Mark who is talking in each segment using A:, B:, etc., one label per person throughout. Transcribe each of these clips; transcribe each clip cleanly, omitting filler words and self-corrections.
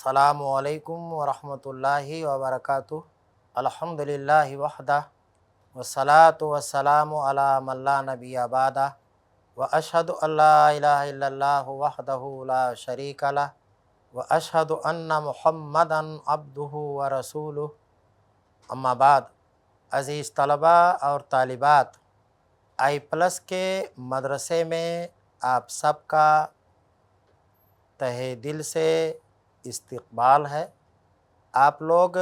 A: अस्सलामु अलैकुम वरहमतुल्लाहि वबरकातुह। अल्हम्दुलिल्लाहि वहदा वस्सलातु वस्सलामु अला मन ला नबिय्य बादा व अशहदु अल्ला इलाहा इल्लल्लाहु वहदहु ला शरीका लह व अशहदु अन्ना मुहम्मदन अब्दुहु व रसूलुहु। अम्मा बाद। अज़ीज़ तलबा और तालिबात, आई प्लस के मदरसे में आप सबका तहे दिल से इस्तकबाल है। आप लोग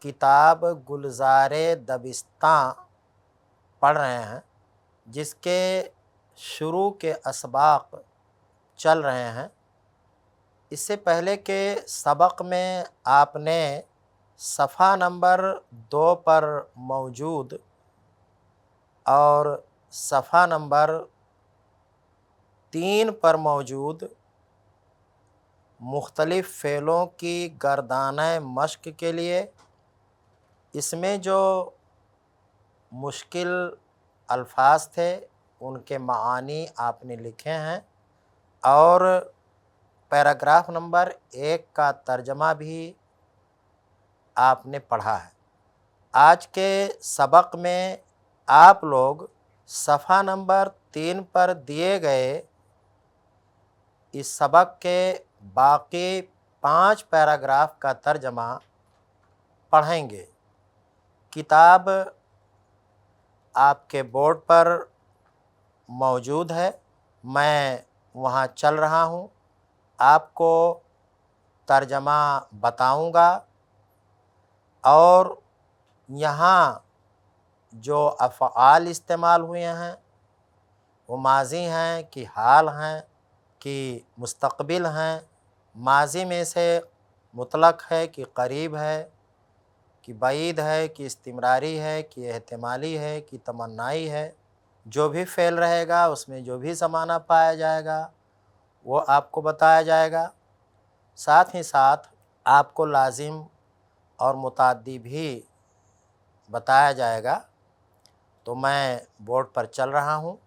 A: किताब गुलज़ारे दबिस्तां पढ़ रहे हैं, जिसके शुरू के असबाक चल रहे हैं। इससे पहले के सबक में आपने सफ़ा नंबर 2 पर मौजूद और सफ़ा नंबर 3 पर मौजूद मुख्तलिफ़ फ़ेलों की गर्दाने मश्क के लिए इसमें जो मुश्किल अल्फाज थे उनके मानी आपने लिखे हैं और पैराग्राफ नंबर 1 का तर्जमा भी आपने पढ़ा है। आज के सबक में आप लोग सफ़ा नंबर 3 पर दिए गए इस सबक के बाकी 5 पैराग्राफ का तर्जमा पढ़ेंगे। किताब आपके बोर्ड पर मौजूद है, मैं वहाँ चल रहा हूँ, आपको तर्जमा बताऊँगा और यहाँ जो अफ़आल इस्तेमाल हुए हैं वो माज़ी हैं कि हाल हैं कि मुस्तक़बिल हैं, माज़ी में से मुतलक है कि करीब है कि बईद है कि इस्तिमरारी है कि एहतिमाली है कि तमन्नाई है। जो भी फ़ेल रहेगा उसमें जो भी ज़माना पाया जाएगा वो आपको बताया जाएगा। साथ ही साथ आपको लाजिम और मुताद्दी भी बताया जाएगा। तो मैं बोर्ड पर चल रहा हूँ,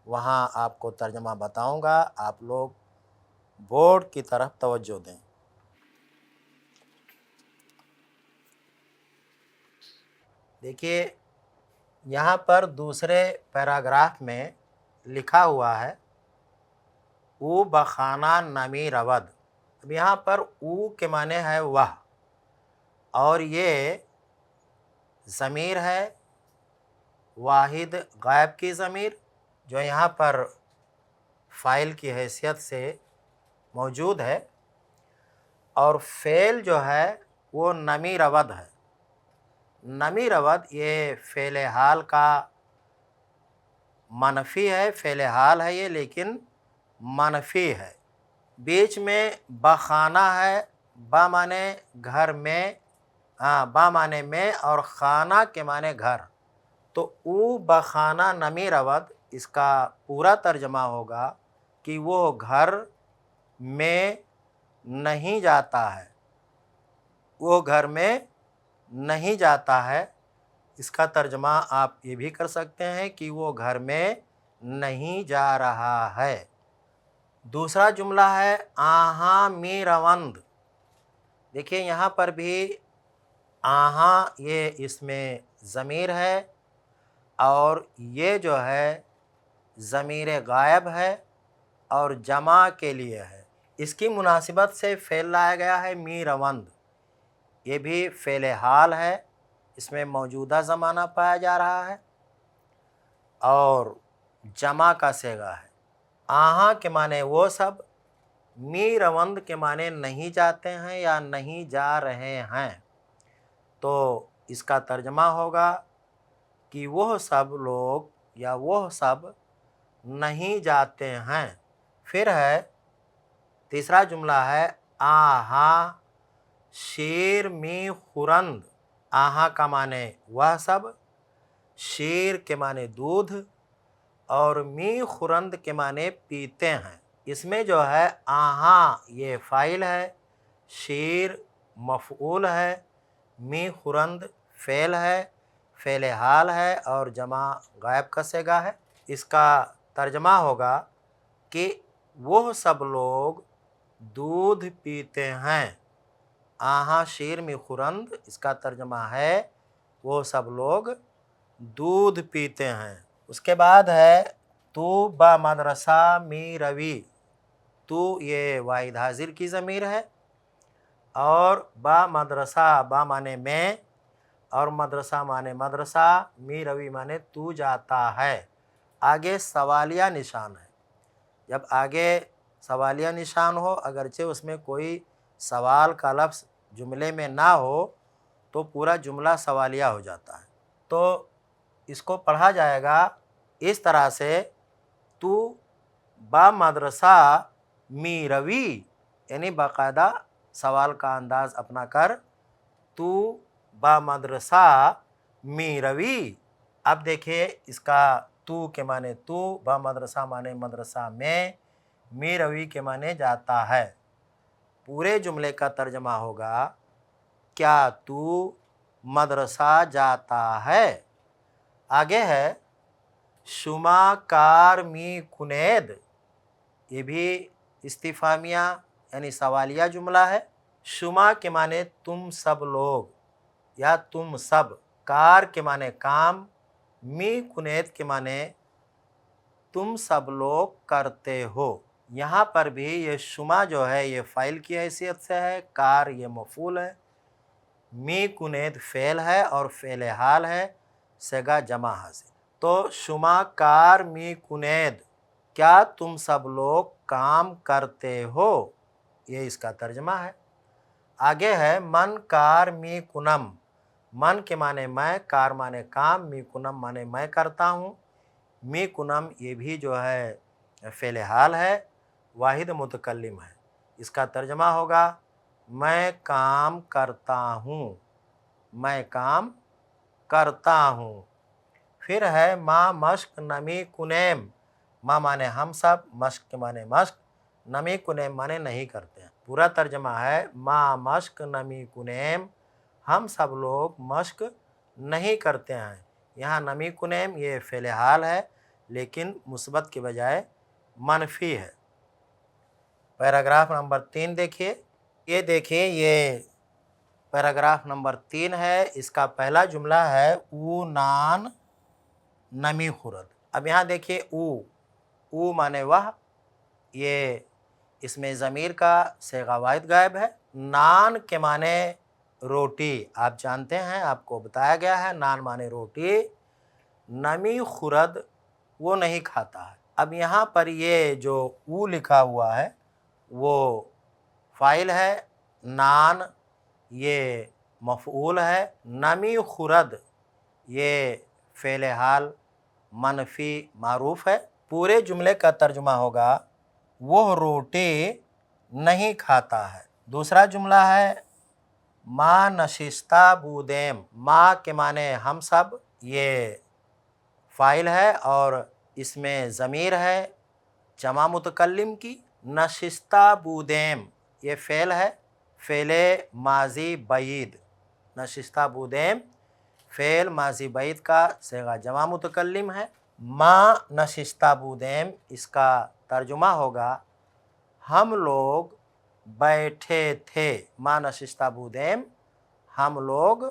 A: वहाँ आपको तर्जमा बताऊँगा। आप लोग बोर्ड की तरफ तवज्जो दें। देखिए, यहाँ पर दूसरे पैराग्राफ में लिखा हुआ है ऊ बखाना नमी रवद। अब यहाँ पर ऊ के माने है वह, और ये ज़मीर है वाहिद गायब की ज़मीर जो यहाँ पर फ़ाइल की हैसियत से मौजूद है, और फ़ेल जो है वो नमी रवद है। नमी रवद ये फ़ेल हाल का मनफ़ी है, फ़ेल हाल है ये, लेकिन मनफ़ी है। बीच में बखाना है, बा माने घर में, बा माने में और खाना के माने घर। तो ऊ बखाना नमी रवद, इसका पूरा तर्जमा होगा कि वो घर में नहीं जाता है, वो घर में नहीं जाता है। इसका तर्जमा आप ये भी कर सकते हैं कि वो घर में नहीं जा रहा है। दूसरा जुमला है आहा मी रवंद। देखिए यहाँ पर भी आहा ये इसमें ज़मीर है और ये जो है ज़मीर गायब है और जमा के लिए है। इसकी मुनासिबत से फ़ेल लाया गया है मी रवंद। ये भी फ़ेल हाल है, इसमें मौजूदा ज़माना पाया जा रहा है और जमा का सेगा है। आहा के माने वो सब, मी रवंद के माने नहीं जाते हैं या नहीं जा रहे हैं। तो इसका तर्जमा होगा कि वह सब लोग या वह सब नहीं जाते हैं। फिर है तीसरा जुमला है आहा शीर मी खुरंद। आहा का माने वह सब, शीर के माने दूध और मी खुरंद के माने पीते हैं। इसमें जो है आहा ये फ़ाइल है, शीर मफ़ऊल है, मी खुरंद फ़ेल है, फ़ेल हाल है और जमा गायब का सेगा है। इसका तर्जमा होगा कि वो सब लोग दूध पीते हैं। आहा शीर में खुरंद, इसका तर्जमा है वो सब लोग दूध पीते हैं। उसके बाद है तू बा मदरसा मी रवि। तू ये वाहिद हाजिर की ज़मीर है और बा मदरसा, बा माने में और मदरसा माने मदरसा, मी रवि माने तू जाता है। आगे सवालिया निशान है। जब आगे सवालिया निशान हो, अगरचे उसमें कोई सवाल का लफ्ज़ जुमले में ना हो तो पूरा जुमला सवालिया हो जाता है। तो इसको पढ़ा जाएगा इस तरह से, तू बा मदरसा मी रवि, यानी बाकायदा सवाल का अंदाज़ अपना कर, तू बा मदरसा मी रवि। अब देखिए इसका तू के माने तू, बा मदरसा माने मदरसा में, मी रवि के माने जाता है। पूरे जुमले का तर्जमा होगा, क्या तू मदरसा जाता है। आगे है शुमा कार मी कुनेद। ये भी इस्तिफामिया यानी सवालिया जुमला है। शुमा के माने तुम सब लोग या तुम सब, कार के माने काम, मी कुनेद के माने तुम सब लोग करते हो। यहाँ पर भी ये शुमा जो है ये फ़ाइल की हैसियत से है, कार ये मफ़ूल है, मी कुनेद फ़ेल है और फ़ेल हाल है, सेगा जमा हाजिर। तो शुमा कार मी कुनेद, क्या तुम सब लोग काम करते हो, ये इसका तर्जमा है। आगे है मन कार मी कुनम। मन के माने मैं, कार माने काम, मी कुनम माने मैं करता हूँ। मी कुनम ये भी जो है फ़ेल हाल है, वाहिद मुतकल्लिम है। इसका तर्जमा होगा मैं काम करता हूँ, मैं काम करता हूँ। फिर है माँ मश्क नमी कुनेम। माँ माने हम सब, मश्क के माने मश्क, नमी कुनेम माने नहीं करते हैं। पूरा तर्जमा है माँ मश्क नमी कुनेम, हम सब लोग मश्क नहीं करते हैं। यहाँ नमी कुनेम ये फ़ेल हाल है लेकिन मुस्बत के बजाय मनफी है। पैराग्राफ नंबर 3 देखिए। ये देखिए ये पैराग्राफ नंबर 3 है। इसका पहला जुमला है ऊ नान नमी खुरद। अब यहाँ देखिए ऊ माने वह, ये इसमें ज़मीर का सेगा वाहिद गायब है। नान के माने रोटी, आप जानते हैं, आपको बताया गया है, नान माने रोटी। नमी खुरद वो नहीं खाता है। अब यहाँ पर ये जो ऊ लिखा हुआ है वो फ़ाइल है, नान ये मफ़ऊल है, नमी खुरद ये फ़ेल हाल मनफ़ी मारूफ़ है। पूरे जुमले का तर्जुमा होगा वो रोटी नहीं खाता है। दूसरा जुमला है माँ नशिस्ता बूदेम। माँ के माने हम सब, ये फ़ाइल है और इसमें ज़मीर है जमा मुतकल्लिम की। नशिस्ता बूदेम ये फ़ेल है, फ़ेले माजी बईद। नशिस्ता बूदेम फ़ेल माजी बईद का सेगा जमा मुतकल्लिम है। माँ नशिस्ता बूदेम इसका तर्जुमा होगा हम लोग बैठे थे। माँ नशिस्ता बूदेम हम लोग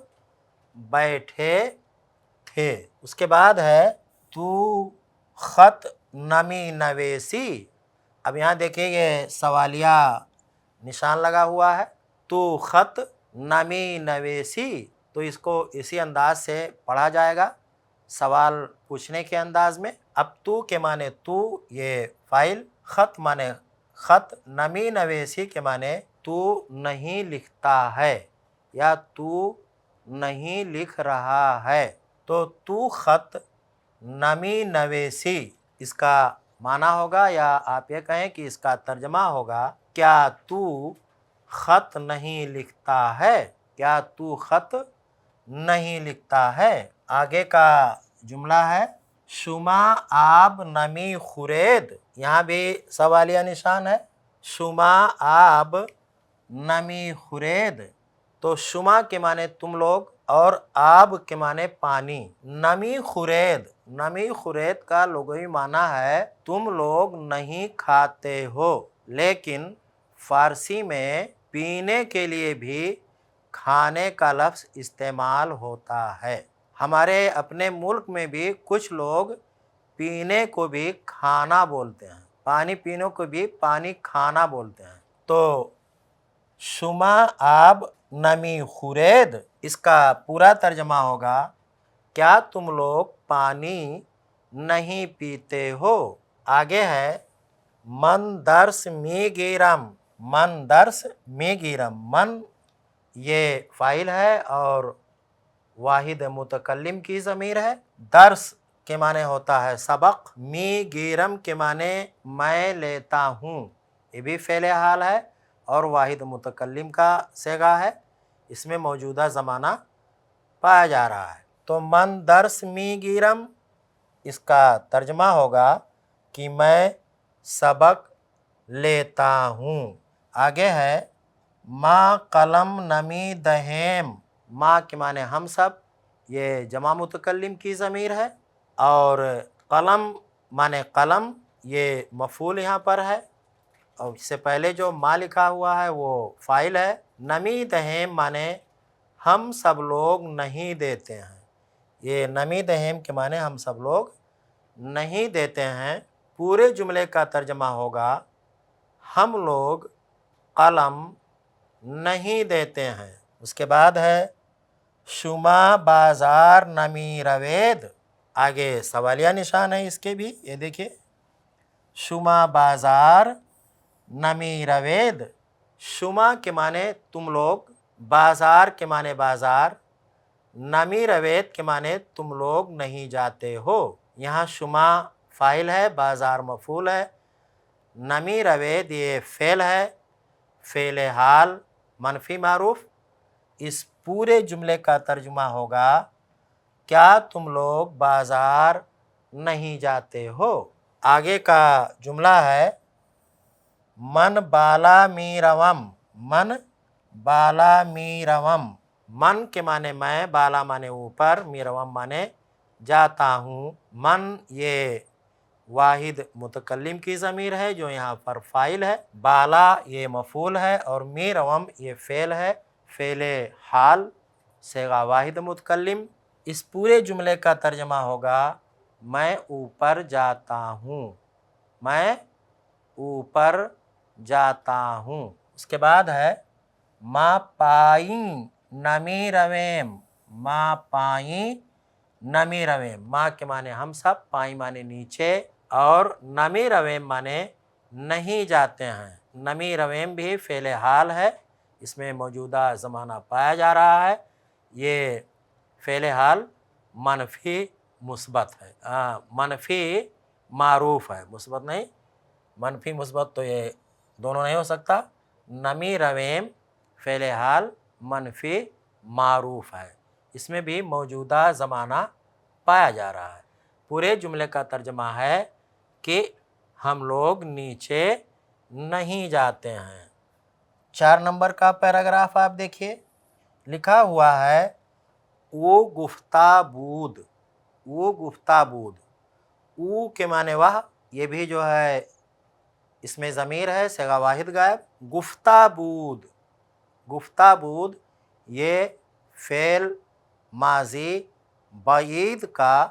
A: बैठे थे। उसके बाद है तू ख़त नमी नवेसी। अब यहाँ देखिए ये सवालिया निशान लगा हुआ है, तू ख़त नमी नवेसी। तो इसको इसी अंदाज से पढ़ा जाएगा सवाल पूछने के अंदाज में। अब तू के माने तू ये फ़ाइल, ख़त माने ख़त, नमी नवेसी के माने तू नहीं लिखता है या तू नहीं लिख रहा है। तो तू ख़त नमी नवेसी इसका माना होगा, या आप ये कहें कि इसका तर्जमा होगा क्या तू ख़त नहीं लिखता है, क्या तू ख़त नहीं लिखता है। आगे का जुमला है शुमा आब नमी खुरेद। यहाँ भी सवालिया निशान है, शुमा आब नमी खुरेद। तो शुमा के माने तुम लोग और आब के माने पानी। नमी खुरेद, नमी खुरेद का लुग़वी माना है तुम लोग नहीं खाते हो, लेकिन فارسی میں پینے کے لیے بھی کھانے کا لفظ استعمال ہوتا ہے۔ ہمارے اپنے ملک میں بھی کچھ لوگ پینے کو بھی کھانا بولتے ہیں، پانی پینے کو بھی پانی کھانا بولتے ہیں۔ تو شما آب نمی خورید، اس کا پورا ترجمہ ہوگا کیا تم لوگ پانی نہیں پیتے ہو۔ آگے ہے من درس می گیرم، من درس می گیرم، من یہ فاعل ہے اور واحد متکلم کی ضمیر ہے۔ درس کے معنی ہوتا ہے سبق، می گیرم کے معنی میں لیتا ہوں، یہ بھی فعل حال ہے اور واحد متکلم کا صیغہ ہے، اس میں موجودہ زمانہ پایا جا رہا ہے۔ تو من درس می گیرم، اس کا ترجمہ ہوگا کہ میں سبق لیتا ہوں۔ آگے ہے ما قلم نمی دہیم، ما کے معنی ہم سب، یہ جمع متکلم کی ضمیر ہے، اور قلم معنی قلم، یہ مفعول یہاں پر ہے، اور اس سے پہلے جو ما لکھا ہوا ہے وہ فاعل ہے۔ نمی دہیم معنی ہم سب لوگ نہیں دیتے ہیں، یہ نمی دہیم کے معنی ہم سب لوگ نہیں دیتے ہیں۔ پورے جملے کا ترجمہ ہوگا ہم لوگ قلم نہیں دیتے ہیں۔ اس کے بعد ہے شما بازار نمی روید، آگے سوالیہ نشان ہے اس کے بھی، یہ دیکھیے شما بازار نمی روید، شما کے معنی تم لوگ، بازار کے معنی بازار، نمی روید کے معنی تم لوگ نہیں جاتے ہو۔ یہاں شما فاعل ہے، بازار مفعول ہے، نمی روید یہ فعل ہے، فعل حال منفی معروف۔ اس پورے جملے کا ترجمہ ہوگا کیا تم لوگ بازار نہیں جاتے ہو۔ آگے کا جملہ ہے من بالا می روم، من بالا می روم، من کے معنی میں، بالا معنی اوپر، می روم معنی جاتا ہوں۔ من یہ واحد متکلم کی ضمیر ہے جو یہاں پر فاعل ہے، بالا یہ مفعول ہے، اور می روم یہ فعل ہے، فعل حال صیغہ واحد متکلم۔ اس پورے جملے کا ترجمہ ہوگا میں اوپر جاتا ہوں، میں اوپر جاتا ہوں۔ اس کے بعد ہے ما پائیں نمی رویم، ما پائیں نمی رویم، ما کے معنی ہم سب، پائیں معنی نیچے، اور نمی رویم معنی نہیں جاتے ہیں۔ نمی رویم بھی فعل حال ہے، اس میں موجودہ زمانہ پایا جا رہا ہے، یہ فعل حال منفی مثبت ہے، منفی معروف ہے، مثبت نہیں، منفی مثبت تو یہ دونوں نہیں ہو سکتا۔ نمی رویم فعل حال منفی معروف ہے، اس میں بھی موجودہ زمانہ پایا جا رہا ہے۔ پورے جملے کا ترجمہ ہے کہ ہم لوگ نیچے نہیں جاتے ہیں۔ 4 نمبر کا پیراگراف آپ دیکھیے، لکھا ہوا ہے او گفتہ بود، او گفتہ بود، او کے معنی وہ، یہ بھی جو ہے اس میں ضمیر ہے، صیغہ واحد غائب، گفتہ بود، گفتہ بود یہ فعل ماضی بعید کا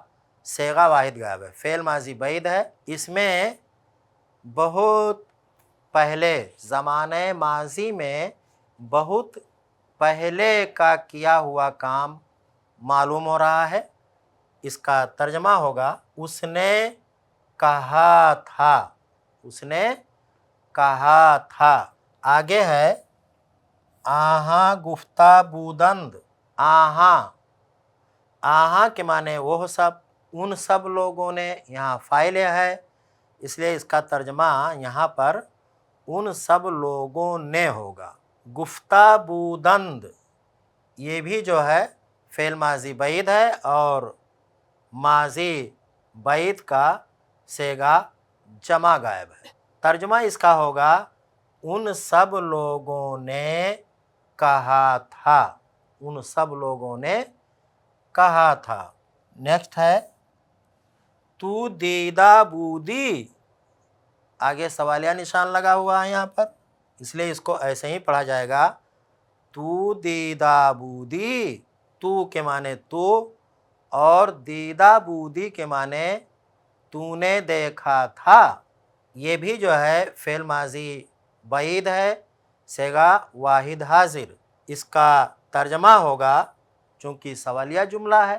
A: صیغہ واحد غائب ہے، فعل ماضی بعید ہے، اس میں بہت پہلے زمانے ماضی میں بہت پہلے کا کیا ہوا کام معلوم ہو رہا ہے۔ اس کا ترجمہ ہوگا اس نے کہا تھا، اس نے کہا تھا۔ آگے ہے آہاں گفتہ بودند، آہاں، آہاں کے معنی وہ سب، ان سب لوگوں نے، یہاں فاعل ہے اس لیے اس کا ترجمہ یہاں پر ان سب لوگوں نے ہوگا۔ گفتہ بودند یہ بھی جو ہے فعل ماضی بعید ہے اور ماضی بعید کا صیغہ جمع غائب ہے، ترجمہ اس کا ہوگا ان سب لوگوں نے کہا تھا، ان سب لوگوں نے کہا تھا۔ نیکسٹ ہے تو دیدہ بودی، آگے سوالیہ نشان لگا ہوا ہے یہاں پر، اس لیے اس کو ایسے ہی پڑھا جائے گا تو دیدہ بودی، تو کے معنی تو اور دیدہ بودی کے معنی تو نے دیکھا تھا۔ یہ بھی جو ہے فعل ماضی بعید ہے، صیغہ واحد حاضر۔ اس کا ترجمہ ہوگا، چونکہ سوالیہ جملہ ہے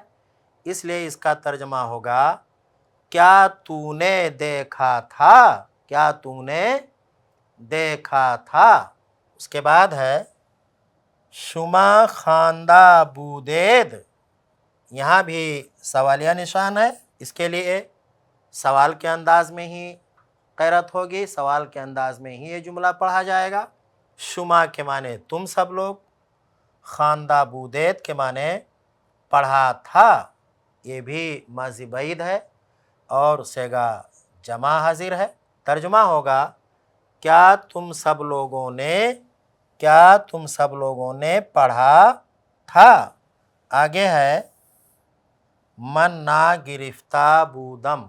A: اس لیے اس کا ترجمہ ہوگا کیا تو نے دیکھا تھا، کیا تو نے دیکھا تھا۔ اس کے بعد ہے شما خواندہ بودید، یہاں بھی سوالیہ نشان ہے، اس کے لیے سوال کے انداز میں ہی قرأت ہوگی، سوال کے انداز میں ہی یہ جملہ پڑھا جائے گا۔ شما کے معنی تم سب لوگ، خواندہ بودید کے معنی پڑھا تھا، یہ بھی ماضی بعید ہے اور صیغہ جمع حاضر ہے۔ ترجمہ ہوگا کیا تم سب لوگوں نے، کیا تم سب لوگوں نے پڑھا تھا۔ آگے ہے من نا گرفتہ بودم،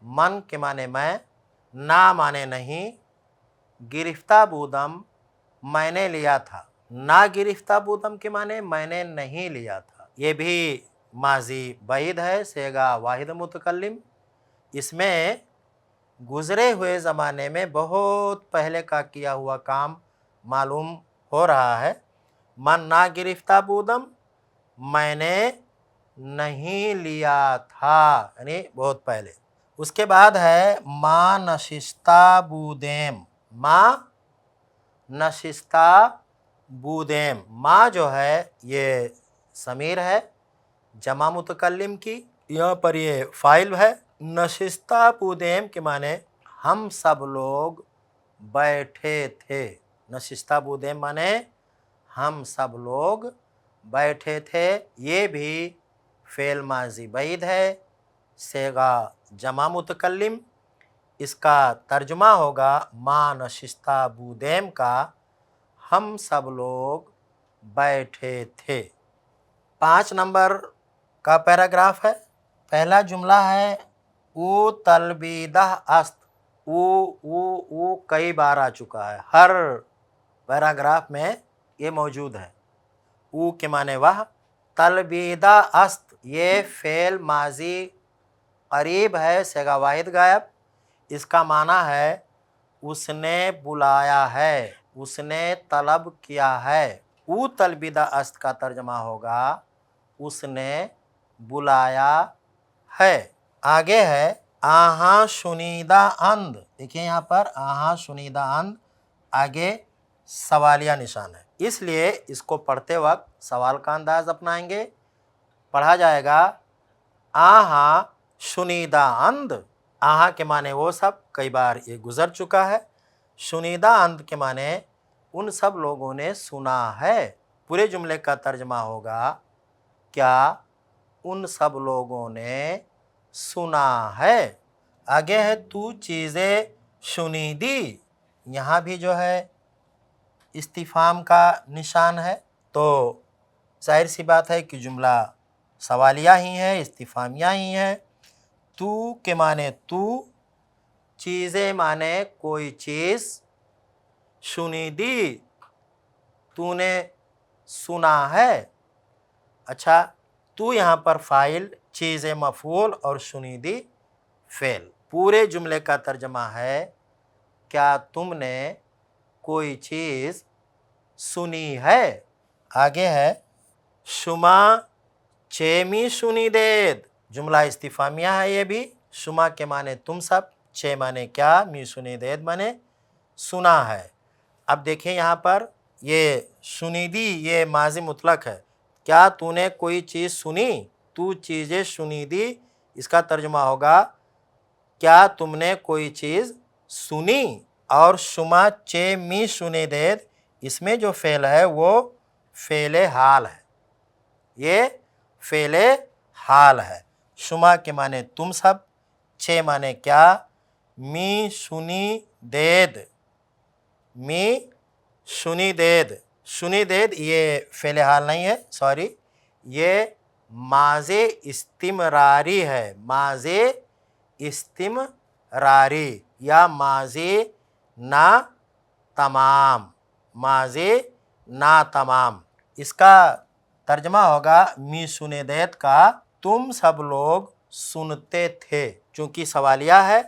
A: من کے معنی میں، نا معنی نہیں، گرفتہ بودم میں نے لیا تھا، نا گرفتہ بودم کے معنی میں نے نہیں لیا تھا، یہ بھی ماضی بعید ہے، صیغہ واحد متکلم۔ اس میں گزرے ہوئے زمانے میں بہت پہلے کا کیا ہوا کام معلوم ہو رہا ہے۔ من نا گرفتہ بودم، میں نے نہیں لیا تھا، یعنی بہت پہلے۔ اس کے بعد ہے ما نشستہ بودیم، ما نشستہ بودیم، ما جو ہے یہ ضمیر ہے جمع متکلم کی، یہاں پر یہ فاعل ہے۔ نشستہ بودیم کے معنی ہم سب لوگ بیٹھے تھے، نشستہ بودیم معنی ہم سب لوگ بیٹھے تھے، یہ بھی فعل ماضی بعید ہے، صیغہ جمع متکلم۔ اس کا ترجمہ ہوگا ما نشستہ بودیم کا ہم سب لوگ بیٹھے تھے۔ 5 نمبر کا پیراگراف ہے، پہلا جملہ ہے او تلبیدہ است، او کئی بار آ چکا ہے، ہر پیراگراف میں یہ موجود ہے۔ او کے معنی وہ، تلبیدہ است یہ فعل ماضی قریب ہے، صیغہ واحد غائب، اس کا معنی ہے اس نے بلایا ہے، اس نے طلب کیا ہے۔ او تلبیدہ است کا ترجمہ ہوگا اس نے بلایا ہے۔ آگے ہے آہاں شنیدہ اند، دیکھیں یہاں پر آہاں شنیدہ اند، آگے سوالیہ نشان ہے، اس لیے اس کو پڑھتے وقت سوال کا انداز اپنائیں گے۔ پڑھا جائے گا آہاں شنیدہ اند، آہاں کے معنی وہ سب، کئی بار یہ گزر چکا ہے، شنیدہ اند کے معنی ان سب لوگوں نے سنا ہے۔ پورے جملے کا ترجمہ ہوگا کیا ان سب لوگوں نے سنا ہے۔ آگے ہے تو چیزیں شنیدی، یہاں بھی جو ہے استفہام کا نشان ہے، تو ظاہر سی بات ہے کہ جملہ سوالیہ ہی ہے، استفہامیہ ہی ہے۔ تو کے معنی تو، چیزیں معنی کوئی چیز، شنیدی تو نے سنا ہے۔ اچھا، تو یہاں پر فاعل، چیزیں مفعول اور شنیدی فعل۔ پورے جملے کا ترجمہ ہے کیا تم نے کوئی چیز سنی ہے۔ آگے ہے شما چیمی شنیدید، جملہ استفہامیہ ہے یہ بھی، شما کے معنی تم سب، چے معنی کیا، می شنیدید معنی سنا ہے۔ اب دیکھیں یہاں پر یہ شنیدی یہ ماضی مطلق ہے، کیا تو نے کوئی چیز سنی، تو چیزیں شنیدی، اس کا ترجمہ ہوگا کیا تم نے کوئی چیز سنی۔ اور شما چے می شنیدید، اس میں جو فعل ہے وہ فعل حال ہے، یہ فعل حال ہے۔ شما کے معنی تم سب، چے معنی کیا، می شنی دید، می شنی دید، شنی دید یہ فعل حال نہیں ہے، سوری، یہ ماضی استمراری ہے، ماضی استمراری یا ماضی نا तमाम, माजी ना तमाम। इसका तर्जमा होगा मी सुनेदेत का तुम सब लोग सुनते थे। चूँकि सवालिया है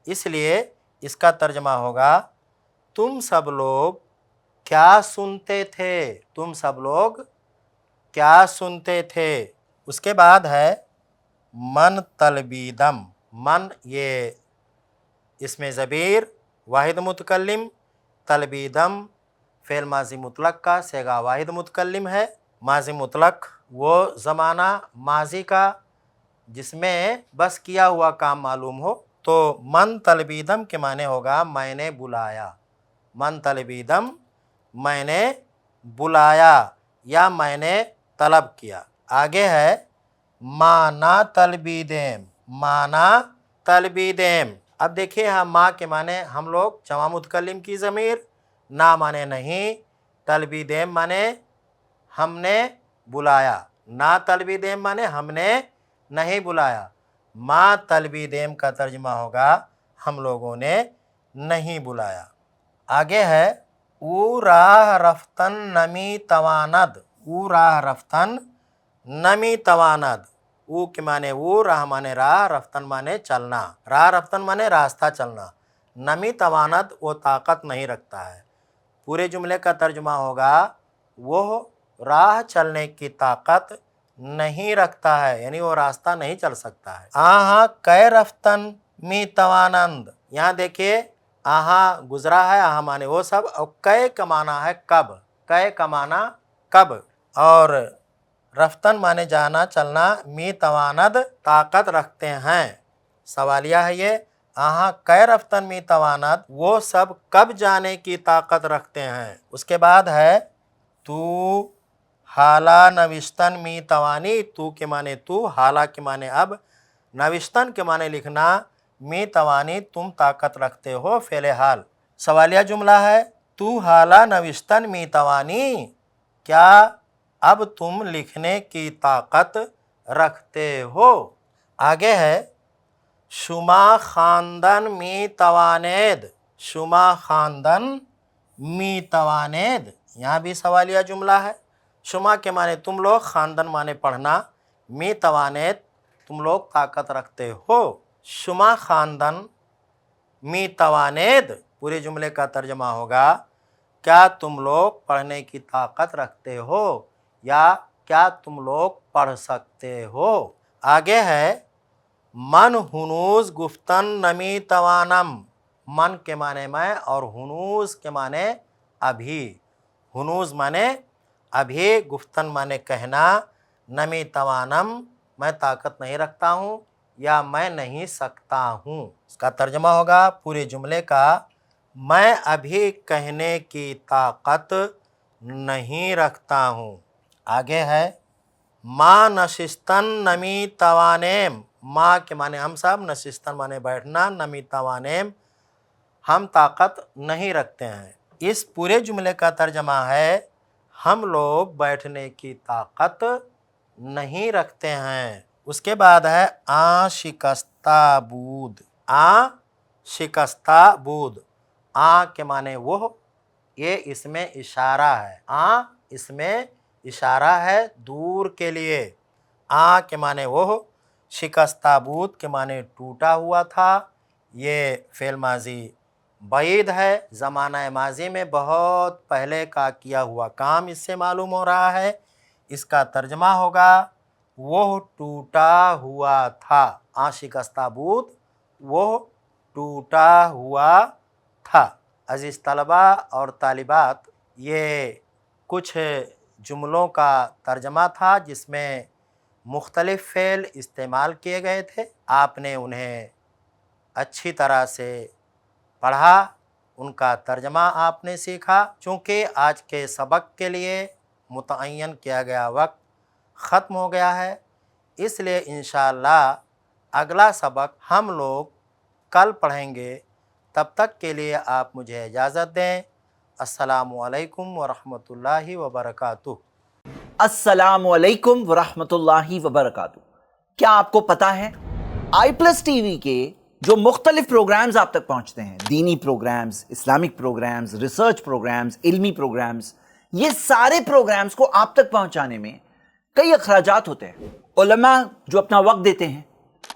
A: इसलिए इसका तर्जमा होगा तुम सब लोग क्या सुनते थे, तुम सब लोग क्या सुनते थे। उसके बाद है मन तलबीदम। मन ये इसमें ज़बीर वाहिद मुतकल्लिम, तलबीदम फ़ेल माजी मुतलक का सेगा वाहिद मुतकल्लिम है। माजी मुतलक वो ज़माना माजी का जिसमें बस किया हुआ काम मालूम हो। तो मन तलबीदम के माने होगा मैंने बुलाया, मन तलबीदम मैंने बुलाया या मैंने तलब किया। आगे है माना तलबीदेम, माना तलबीदेम। अब देखिए यहाँ माँ के माने हम लोग जमा मुतकल्लिम की ज़मीर, ना माने नहीं, तलबीदेम माने हमने बुलाया, ना तलबीदेम माने हमने नहीं बुलाया। माँ तलबीदेम का तर्जुमा होगा हम लोगों ने नहीं बुलाया। आगे है ऊ राह रफ्तन नमी तवानद, ऊ राह रफ्तन नमी तवानद। ऊ के माने ऊ, राह माने राह, रफ्तन माने चलना, राह रफ्तन माने रास्ता चलना, नमी तवानद वो ताकत नहीं रखता है। पूरे जुमले का तर्जुमा होगा वो राह चलने की ताकत नहीं रखता है, यानी वो रास्ता नहीं चल सकता है। आहा कै रफ्तन मी तवानंद, यहाँ देखिए आहा गुजरा है, आहा माने वो सब, और कै कमाना है कब, कै कमाना कब, और रफ्तन माने जाना चलना, मी तवानद ताकत रखते हैं। सवालिया है ये, आहा कै रफ्तन मी तवानद वो सब कब जाने की ताकत रखते हैं। उसके बाद है तू हाला नविस्तन मी तवानी, तू के माने तू, हाला के माने अब, नविस्तन के माने लिखना, मी तवानी तुम ताकत रखते हो फ़ेल हाल। सवालिया जुमला है तू हाला नविस्तन मी तवानी, क्या अब तुम लिखने की ताकत रखते हो। आगे है शुमा खानदन मी तवानेद, शुमा खानदन मी तवानेद, यहाँ भी सवालिया जुमला है। शुमा के माने तुम लोग, खानदन माने पढ़ना, मी तवानेद तुम लोग ताकत रखते हो। शुमा खानदन मी तवानेद पूरे जुमले का तर्जमा होगा क्या तुम लोग पढ़ने की ताकत रखते हो या क्या तुम लोग पढ़ सकते हो। आगे है मन हुनूज गुफ्तन नमी तवानम, मन के माने मैं और हुनूज के माने अभी, हुनूज माने अभी, गुफ्तन माने कहना, नमी तवानम मैं ताकत नहीं रखता हूँ या मैं नहीं सकता हूँ। इसका तर्जमा होगा पूरे जुमले का मैं अभी कहने की ताकत नहीं रखता हूँ। आगे है माँ नशिस्तन नमी तवानेम, माँ के माने हम सब, नशिस्तन माने बैठना, नमी तवानेम हम ताकत नहीं रखते हैं। इस पूरे जुमले का तर्जमा है हम लोग बैठने की ताकत नहीं रखते हैं। उसके बाद है आ शिकस्ता बूद, आ शिकस्ता बूद, आ के माने वो, ये इसमें इशारा है, आ इसमें इशारा है दूर के लिए, आ के माने वो, शिकस्ता बूद के माने टूटा हुआ था। ये फ़ेल माजी बैद है, ज़माना माजी में बहुत पहले का किया हुआ काम इससे मालूम हो रहा है। इसका तर्जमा होगा वो टूटा हुआ था, आ शिकस्ता बूद वो टूटा हुआ था। अज़ीज़ तलबा और तालिबात, ये कुछ जुमलों का तर्जमा था जिसमें मुख्तलिफ़ फ़ेल इस्तेमाल किए गए थे। आपने उन्हें अच्छी तरह से पढ़ा, उनका तर्जमा आपने सीखा। चूँकि आज के सबक के लिए मुतअय्यन किया गया वक्त ख़त्म हो गया है, इसलिए इंशाअल्लाह अगला सबक हम लोग कल पढ़ेंगे। तब तक के लिए आप मुझे इजाज़त दें। अस्सलामु अलैकुम वरहमतुल्लाहि वबरकातुह।
B: अस्सलामु अलैकुम वरहमतुल्लाहि वबरकातुह। क्या आपको पता है आई प्लस टीवी के جو مختلف پروگرامز آپ تک پہنچتے ہیں، دینی programmes, Islamic programmes, research programmes, علمی پروگرامز، یہ سارے پروگرامز کو آپ تک پہنچانے میں کئی اخراجات ہوتے ہیں. علماء جو اپنا وقت دیتے ہیں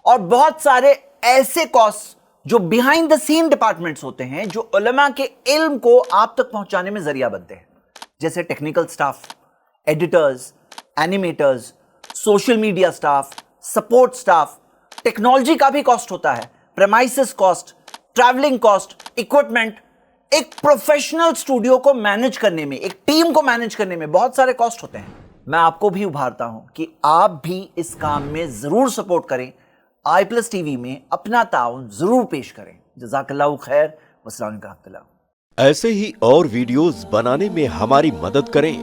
B: اور بہت سارے ایسے کاسٹ جو بیہائنڈ دا سین ڈپارٹمنٹس ہوتے ہیں جو علماء کے علم کو آپ تک پہنچانے میں ذریعہ بنتے ہیں، جیسے technical staff, editors, animators, social media staff, support staff. Technology کا بھی کاسٹ ہوتا ہے، premises cost, travelling cost, equipment. ایک پروفیشنل اسٹوڈیو کو مینج کرنے میں، ایک ٹیم کو مینج کرنے میں بہت سارے کاسٹ ہوتے ہیں. میں آپ کو بھی ابھارتا ہوں کہ آپ بھی اس کام میں ضرور سپورٹ کریں، آئی پلس ٹی وی میں اپنا تعاون ضرور پیش کریں. جزاک اللہ خیر، والسلام علیکم ورحمۃ اللہ.
C: ایسے ہی اور ویڈیوز بنانے میں ہماری مدد کریں.